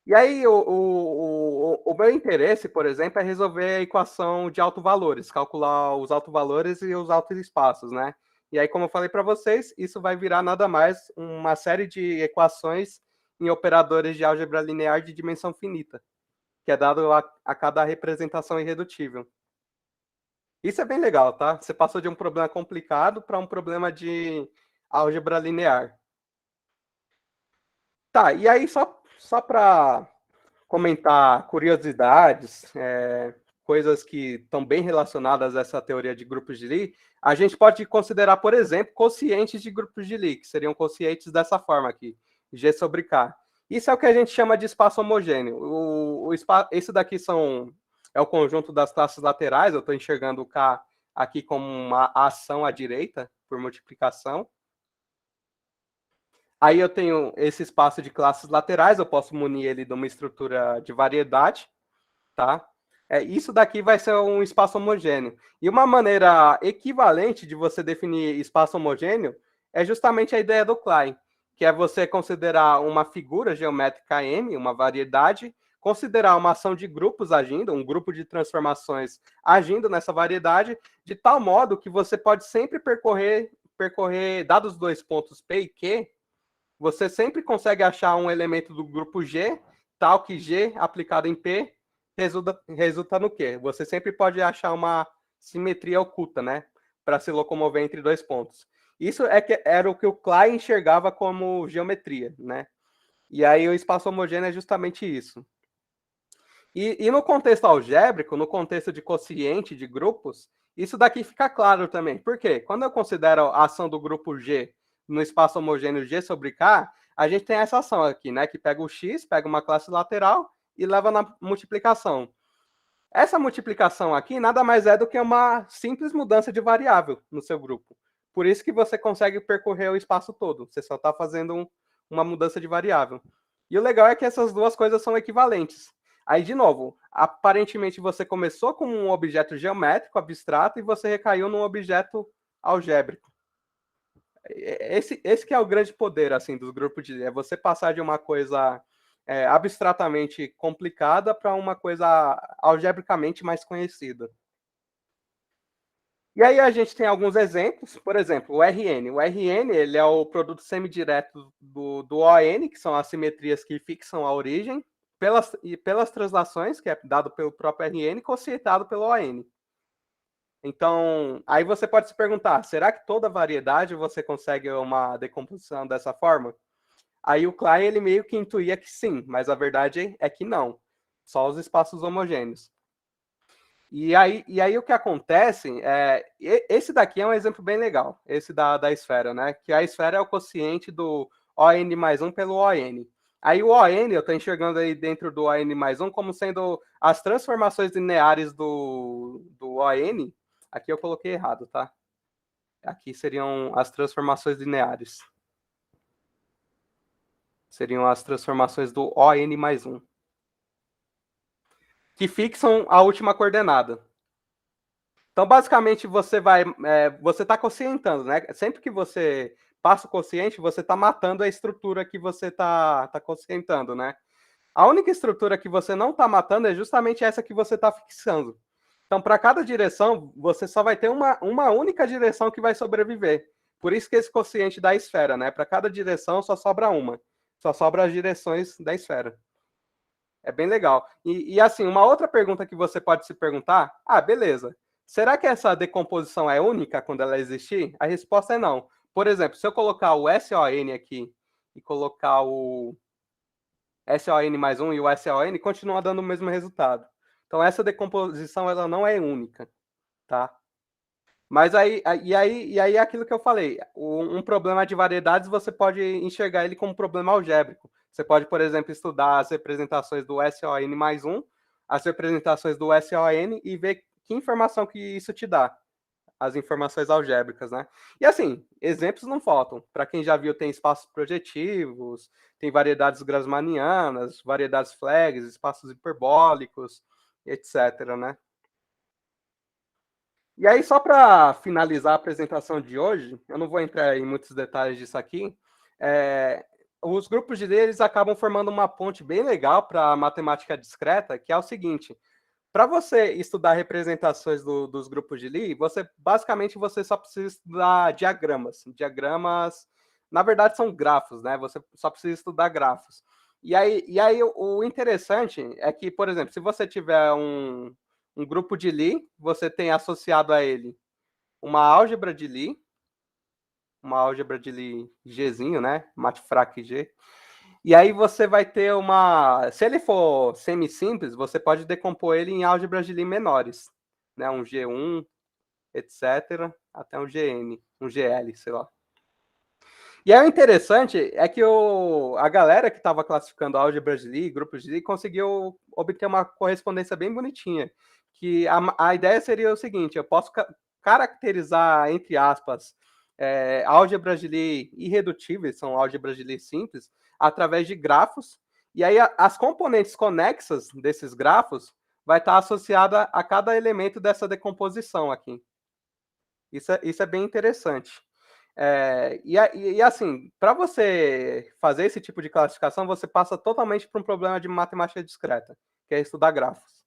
Speaker 2: E aí, o meu interesse, por exemplo, é resolver a equação de autovalores, calcular os autovalores e os autoespaços, né? E aí, como eu falei para vocês, isso vai virar nada mais uma série de equações em operadores de álgebra linear de dimensão finita, que é dado a cada representação irredutível. Isso é bem legal, tá? Você passou de um problema complicado para um problema de álgebra linear. Tá, e aí só para comentar curiosidades, coisas que estão bem relacionadas a essa teoria de grupos de Lie, a gente pode considerar, por exemplo, quocientes de grupos de Lie, que seriam quocientes dessa forma aqui, G sobre K. Isso é o que a gente chama de espaço homogêneo. Esse daqui é o conjunto das classes laterais, eu estou enxergando o K aqui como uma ação à direita, por multiplicação. Aí eu tenho esse espaço de classes laterais, eu posso munir ele de uma estrutura de variedade, tá? Isso daqui vai ser um espaço homogêneo. E uma maneira equivalente de você definir espaço homogêneo é justamente a ideia do Klein, que é você considerar uma figura geométrica M, uma variedade, considerar uma ação de grupos agindo, um grupo de transformações agindo nessa variedade, de tal modo que você pode sempre percorrer dados dois pontos P e Q, você sempre consegue achar um elemento do grupo G, tal que G aplicado em P resulta no quê? Você sempre pode achar uma simetria oculta, né? Para se locomover entre dois pontos. Isso era o que o Klein enxergava como geometria, né? E aí o espaço homogêneo é justamente isso. E no contexto algébrico, no contexto de quociente de grupos, isso daqui fica claro também. Por quê? Quando eu considero a ação do grupo G no espaço homogêneo G sobre K, a gente tem essa ação aqui, né? Que pega o X, pega uma classe lateral e leva na multiplicação. Essa multiplicação aqui nada mais é do que uma simples mudança de variável no seu grupo. Por isso que você consegue percorrer o espaço todo. Você só está fazendo uma mudança de variável. E o legal é que essas duas coisas são equivalentes. Aí, de novo, aparentemente você começou com um objeto geométrico, abstrato, e você recaiu num objeto algébrico. Esse que é o grande poder assim dos grupos de é você passar de uma coisa abstratamente complicada para uma coisa algebricamente mais conhecida. E aí a gente tem alguns exemplos, por exemplo, o RN. O RN ele é o produto semidireto do ON, que são as simetrias que fixam a origem, pelas translações, que é dado pelo próprio RN, cocientado pelo ON. Então, aí você pode se perguntar, será que toda variedade você consegue uma decomposição dessa forma? Aí o Klein, ele meio que intuía que sim, mas a verdade é que não. Só os espaços homogêneos. E aí o que acontece esse daqui é um exemplo bem legal, esse da esfera, né? Que a esfera é o quociente do ON mais 1 pelo ON. Aí o ON, eu estou enxergando aí dentro do ON mais 1 como sendo as transformações lineares do ON. Aqui eu coloquei errado, tá? Aqui seriam as transformações lineares. Seriam as transformações do ON mais 1. Que fixam a última coordenada. Então, basicamente, você está conscientando, né? Sempre que você passa o quociente, você está matando a estrutura que você está conscientando, né? A única estrutura que você não está matando é justamente essa que você está fixando. Então, para cada direção, você só vai ter uma única direção que vai sobreviver. Por isso que esse quociente da esfera, né? Para cada direção só sobra uma. Só sobra as direções da esfera. É bem legal. E assim, uma outra pergunta que você pode se perguntar: beleza. Será que essa decomposição é única quando ela existir? A resposta é não. Por exemplo, se eu colocar o SON aqui e colocar o SON mais 1 e o SON, continua dando o mesmo resultado. Então, essa decomposição ela não é única, tá? Mas aí é aquilo que eu falei. Um problema de variedades, você pode enxergar ele como um problema algébrico. Você pode, por exemplo, estudar as representações do SON mais 1, as representações do SON e ver que informação que isso te dá. As informações algébricas, né? E assim, exemplos não faltam. Para quem já viu, tem espaços projetivos, tem variedades grassmannianas, variedades flags, espaços hiperbólicos, etc, né? E aí, só para finalizar a apresentação de hoje, eu não vou entrar em muitos detalhes disso aqui, os grupos de Lie, eles acabam formando uma ponte bem legal para a matemática discreta, que é o seguinte: para você estudar representações dos grupos de Lie, basicamente você só precisa estudar diagramas. Diagramas, na verdade, são grafos, né? Você só precisa estudar grafos. E aí o interessante é que, por exemplo, se você tiver um grupo de Lie, você tem associado a ele uma álgebra de Lie, uma álgebra de Lie Gzinho, né? Matfrak G. E aí você vai ter se ele for semi-simples, você pode decompor ele em álgebras de Lie menores, né? Um G1, etc., até um GN, um GL, sei lá. E aí o interessante é que a galera que estava classificando álgebras de Lie, grupos de Lie, conseguiu obter uma correspondência bem bonitinha. Que a ideia seria o seguinte: eu posso caracterizar, entre aspas, álgebras de Lie irredutíveis, são álgebras de Lie simples, através de grafos, e aí as componentes conexas desses grafos vai estar associada a cada elemento dessa decomposição aqui. Isso é bem interessante. E assim, para você fazer esse tipo de classificação, você passa totalmente por um problema de matemática discreta, que é estudar grafos.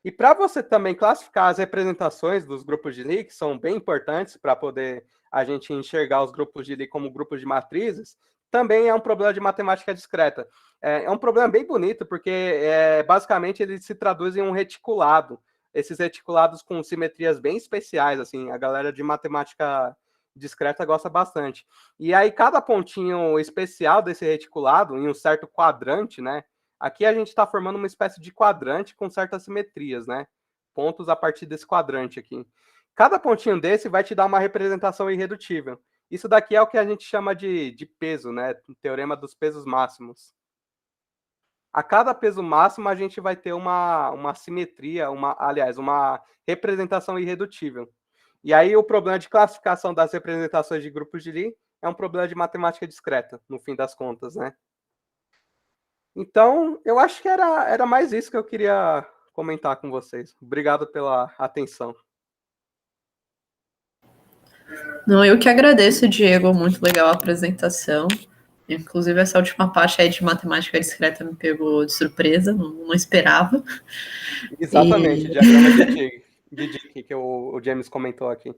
Speaker 2: E para você também classificar as representações dos grupos de Lie, que são bem importantes para poder a gente enxergar os grupos de Lie como grupos de matrizes, também é um problema de matemática discreta. É um problema bem bonito, porque basicamente ele se traduz em um reticulado. Esses reticulados com simetrias bem especiais, assim, a galera de matemática discreta gosta bastante. E aí cada pontinho especial desse reticulado, em um certo quadrante, né? Aqui a gente está formando uma espécie de quadrante com certas simetrias, né? Pontos a partir desse quadrante aqui. Cada pontinho desse vai te dar uma representação irredutível. Isso daqui é o que a gente chama de peso, né? O teorema dos pesos máximos. A cada peso máximo a gente vai ter uma simetria, aliás, uma representação irredutível. E aí o problema de classificação das representações de grupos de Lie é um problema de matemática discreta, no fim das contas, né? Então, eu acho que era mais isso que eu queria comentar com vocês. Obrigado pela atenção.
Speaker 1: Não, eu que agradeço, Diego. Muito legal a apresentação. Inclusive, essa última parte aí de matemática discreta me pegou de surpresa, não esperava.
Speaker 2: Exatamente, diagrama de Dick que o James comentou aqui.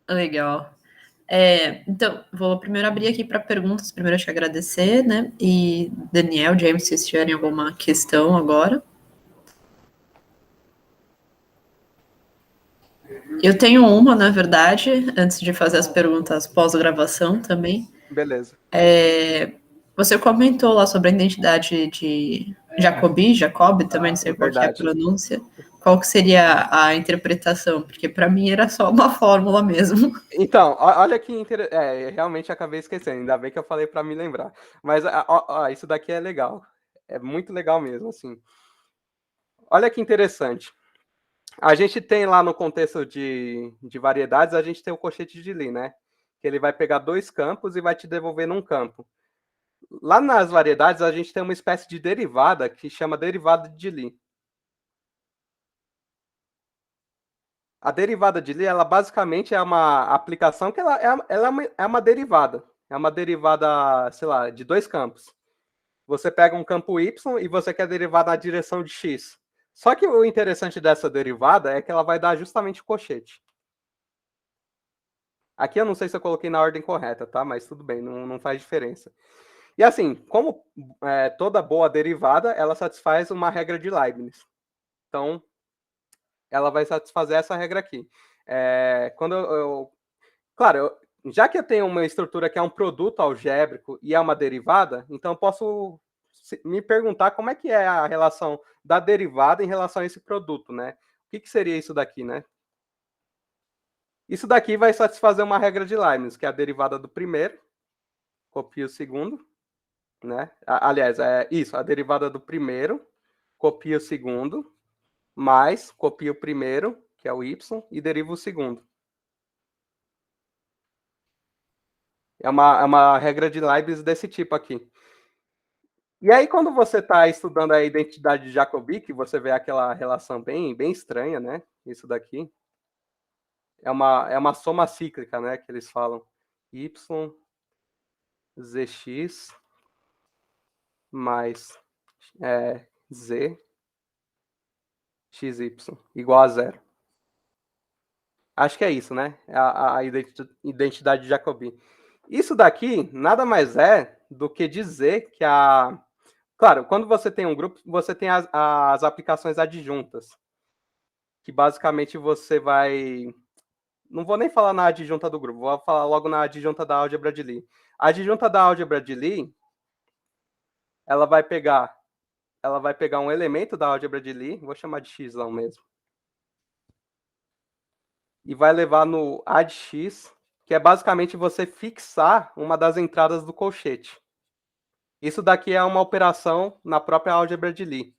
Speaker 1: Legal. Então, vou primeiro abrir aqui para perguntas. Primeiro, eu te agradecer, né? E Daniel, James, se vocês tiverem alguma questão agora. Eu tenho uma, na verdade, antes de fazer as perguntas pós-gravação também.
Speaker 2: Beleza.
Speaker 1: Você comentou lá sobre a identidade de Jacob, também não sei qual que é a pronúncia. Qual que seria a interpretação? Porque para mim era só uma fórmula mesmo.
Speaker 2: Então, olha que interessante. Realmente acabei esquecendo, ainda bem que eu falei para me lembrar. Mas isso daqui é legal. É muito legal mesmo, assim. Olha que interessante. A gente tem lá no contexto de variedades, a gente tem o cochete de Lie, né? Que ele vai pegar dois campos e vai te devolver num campo. Lá nas variedades, a gente tem uma espécie de derivada que chama derivada de Lie. A derivada de Lie, ela basicamente é uma aplicação que ela é uma derivada. É uma derivada, sei lá, de dois campos. Você pega um campo Y e você quer derivar na direção de X. Só que o interessante dessa derivada é que ela vai dar justamente o cochete. Aqui eu não sei se eu coloquei na ordem correta, tá? Mas tudo bem, não faz diferença. E assim, como toda boa derivada, ela satisfaz uma regra de Leibniz. Então, ela vai satisfazer essa regra aqui. Claro, já que eu tenho uma estrutura que é um produto algébrico e é uma derivada, então eu posso me perguntar como é que é a relação da derivada em relação a esse produto, né? O que seria isso daqui, né? Isso daqui vai satisfazer uma regra de Leibniz, que é a derivada do primeiro, copia o segundo, né? Aliás, é isso, a derivada do primeiro, copia o segundo, mais copia o primeiro, que é o y, e deriva o segundo. É uma regra de Leibniz desse tipo aqui. E aí, quando você está estudando a identidade de Jacobi, que você vê aquela relação bem estranha, né? Isso daqui. É uma soma cíclica, né? Que eles falam. Y, zx, mais z, xy, igual a zero. Acho que é isso, né? A identidade de Jacobi. Isso daqui nada mais é do que dizer que Claro, quando você tem um grupo, você tem as aplicações adjuntas, que basicamente você vai... Não vou nem falar na adjunta do grupo, vou falar logo na adjunta da álgebra de Lie. A adjunta da álgebra de Lie, ela vai pegar um elemento da álgebra de Lie, vou chamar de x lá mesmo, e vai levar no A de x, que é basicamente você fixar uma das entradas do colchete. Isso daqui é uma operação na própria álgebra de Lie,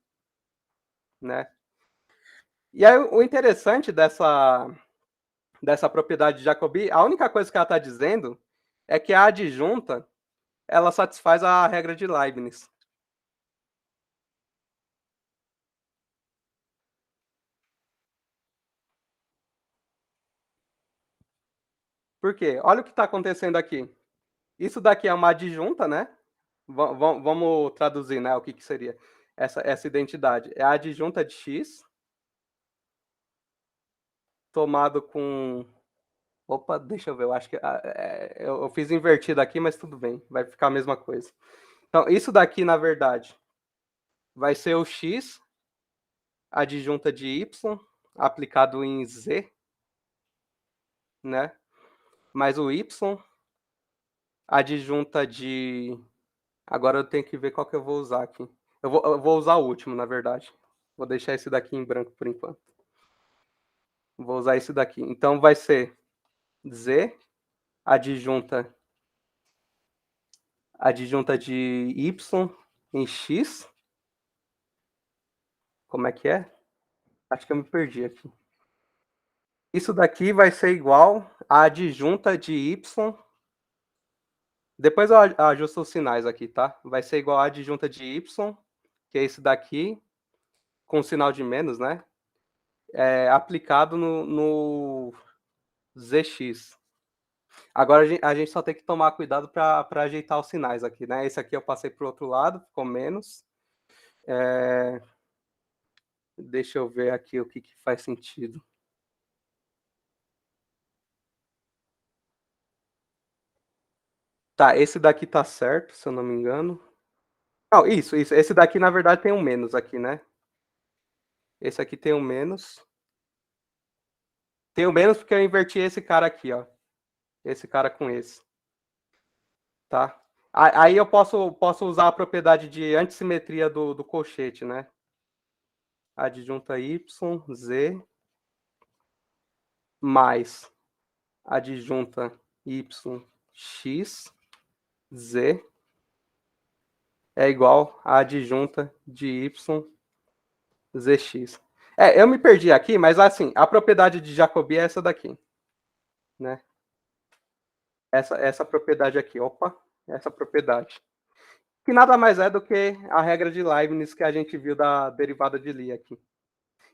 Speaker 2: né? E aí, o interessante dessa propriedade de Jacobi, a única coisa que ela está dizendo é que a adjunta ela satisfaz a regra de Leibniz. Por quê? Olha o que está acontecendo aqui. Isso daqui é uma adjunta, né? Vamos traduzir, né? O que seria essa identidade. É a adjunta de x tomado com... Opa, deixa eu ver. Eu acho que eu fiz invertido aqui, mas tudo bem. Vai ficar a mesma coisa. Então, isso daqui, na verdade, vai ser o x, adjunta de y, aplicado em z, né? Mais o y, adjunta de... Agora eu tenho que ver qual que eu vou usar aqui. Eu vou usar o último, na verdade. Vou deixar esse daqui em branco por enquanto. Vou usar esse daqui. Então vai ser z, adjunta de y em x. Como é que é? Acho que eu me perdi aqui. Isso daqui vai ser igual a adjunta de y. Depois eu ajusto os sinais aqui, tá? Vai ser igual a adjunta de y, que é esse daqui, com sinal de menos, né? Aplicado no zx. Agora a gente só tem que tomar cuidado para ajeitar os sinais aqui, né? Esse aqui eu passei para o outro lado, ficou menos. Deixa eu ver aqui o que faz sentido. Tá, esse daqui tá certo, se eu não me engano. Não, isso. Esse daqui, na verdade, tem um menos aqui, né? Esse aqui tem um menos. Tem um menos porque eu inverti esse cara aqui, ó. Esse cara com esse. Tá? Aí eu posso usar a propriedade de antissimetria do colchete, né? Adjunta y, z, mais adjunta y, x, z, é igual a adjunta de y, zx. Eu me perdi aqui, mas assim, a propriedade de Jacobi é essa daqui, né? Essa propriedade aqui, essa propriedade. Que nada mais é do que a regra de Leibniz que a gente viu da derivada de Lie aqui.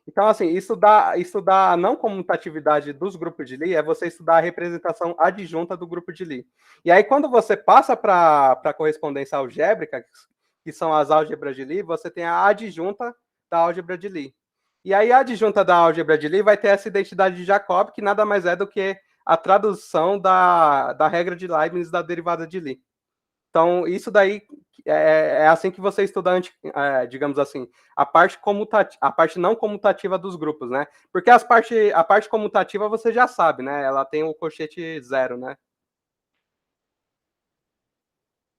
Speaker 2: Então, assim, estudar a não comutatividade dos grupos de Lie é você estudar a representação adjunta do grupo de Lie. E aí, quando você passa para a correspondência algébrica, que são as álgebras de Lie, você tem a adjunta da álgebra de Lie. E aí, a adjunta da álgebra de Lie vai ter essa identidade de Jacobi, que nada mais é do que a tradução da regra de Leibniz da derivada de Lie. Então, isso daí é assim que você estuda, digamos assim, a parte não comutativa dos grupos, né? Porque a parte comutativa você já sabe, né? Ela tem o cochete zero, né?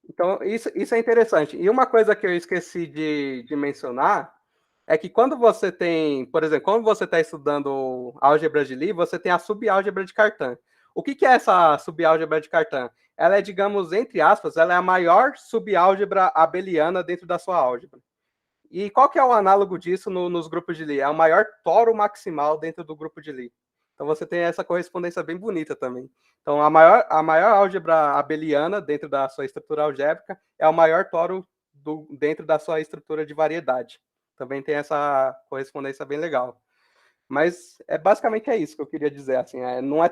Speaker 2: Então, isso é interessante. E uma coisa que eu esqueci de mencionar é que quando você tem, por exemplo, quando você está estudando álgebra de Lie, você tem a subálgebra de Cartan. O que é essa subálgebra de Cartan? Ela é, digamos, entre aspas, ela é a maior subálgebra abeliana dentro da sua álgebra. E qual que é o análogo disso nos grupos de Lie? É o maior toro maximal dentro do grupo de Lie. Então você tem essa correspondência bem bonita também. Então a maior álgebra abeliana dentro da sua estrutura algébrica é o maior toro dentro da sua estrutura de variedade. Também tem essa correspondência bem legal. Mas basicamente é isso que eu queria dizer. Assim, não é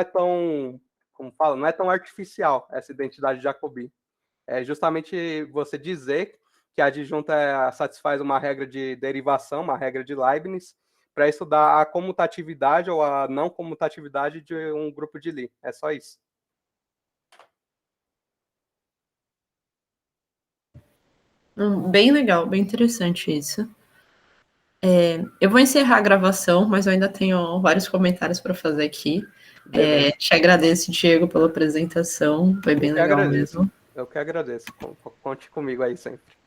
Speaker 2: tão, como fala, não é tão artificial essa identidade de Jacobi. É justamente você dizer que a adjunta satisfaz uma regra de derivação, uma regra de Leibniz, para estudar a comutatividade ou a não comutatividade de um grupo de Lie. É só isso.
Speaker 1: Bem legal, bem interessante isso. Eu vou encerrar a gravação, mas eu ainda tenho vários comentários para fazer aqui. Te agradeço, Diego, pela apresentação, foi bem legal mesmo.
Speaker 2: Eu que agradeço. Conte comigo aí sempre.